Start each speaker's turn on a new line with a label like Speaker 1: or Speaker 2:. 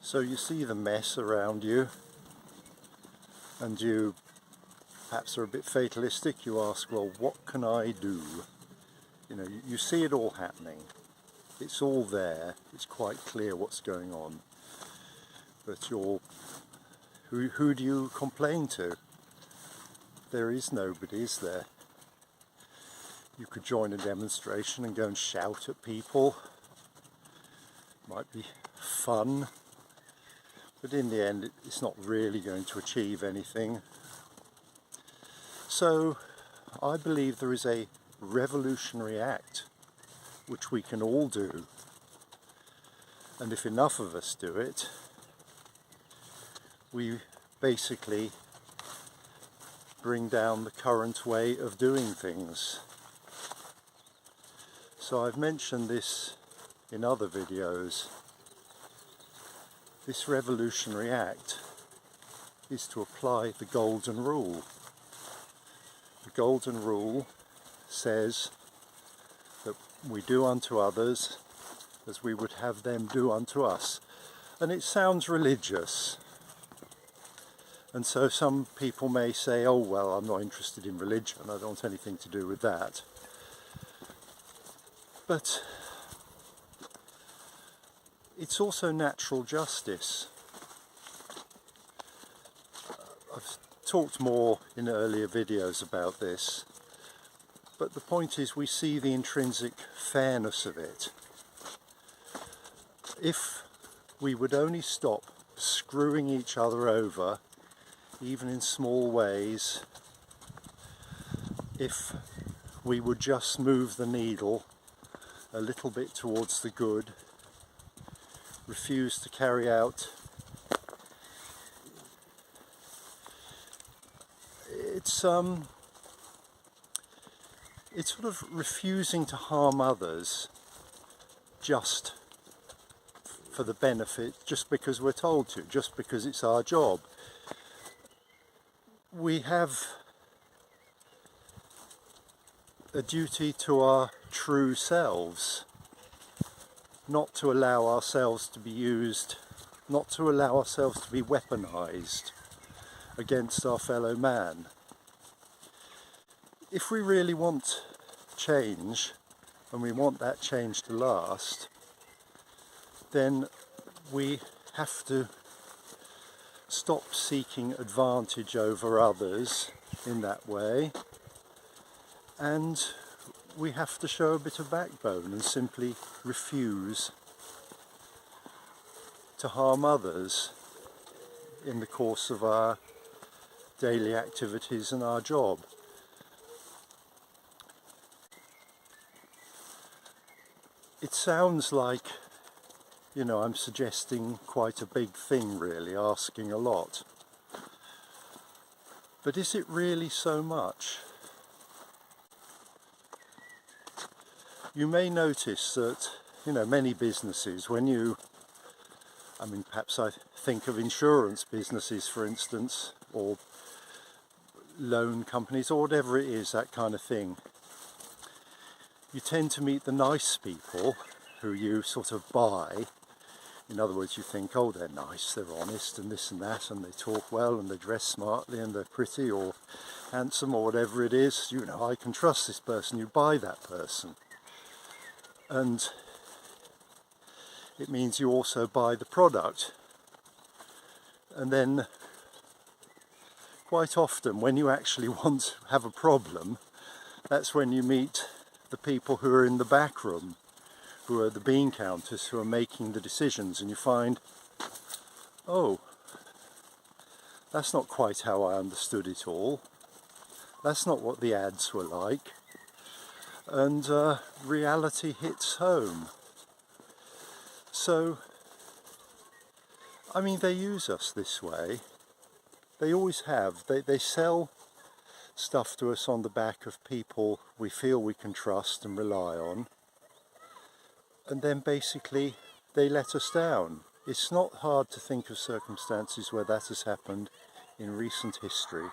Speaker 1: So you see the mess around you, and you perhaps are a bit fatalistic. You ask, well, what can I do? You know, you see it all happening. It's all there. It's quite clear what's going on. But who do you complain to? There is nobody, is there? You could join a demonstration and go and shout at people. Might be fun. But in the end, it's not really going to achieve anything. So, I believe there is a revolutionary act which we can all do. And if enough of us do it, we basically bring down the current way of doing things. So I've mentioned this in other videos. This revolutionary act is to apply the golden rule. The golden rule says that we do unto others as we would have them do unto us. And it sounds religious. And so some people may say, oh well, I'm not interested in religion, I don't want anything to do with that. But it's also natural justice. I've talked more in earlier videos about this, but the point is we see the intrinsic fairness of it. If we would only stop screwing each other over, even in small ways, if we would just move the needle a little bit towards the good, refuse to carry out it's sort of refusing to harm others just for the benefit, just because we're told to, just because it's our job. We have a duty to our true selves, not to allow ourselves to be used, not to allow ourselves to be weaponized against our fellow man. If we really want change, and we want that change to last, then we have to stop seeking advantage over others in that way, and we have to show a bit of backbone and simply refuse to harm others in the course of our daily activities and our job. It sounds like, you know, I'm suggesting quite a big thing really, asking a lot. But is it really so much? You may notice that, you know, many businesses, perhaps I think of insurance businesses, for instance, or loan companies, or whatever it is, that kind of thing. You tend to meet the nice people who you sort of buy. In other words, you think, oh, they're nice, they're honest, and this and that, and they talk well, and they dress smartly, and they're pretty, or handsome, or whatever it is. You know, I can trust this person. You buy that person. And it means you also buy the product. And then quite often when you actually want to have a problem, that's when you meet the people who are in the back room, who are the bean counters, who are making the decisions, and you find, oh, that's not quite how I understood it all. That's not what the ads were like. And reality hits home. So, I mean, they use us this way. They always have. They sell stuff to us on the back of people we feel we can trust and rely on. And then basically they let us down. It's not hard to think of circumstances where that has happened in recent history.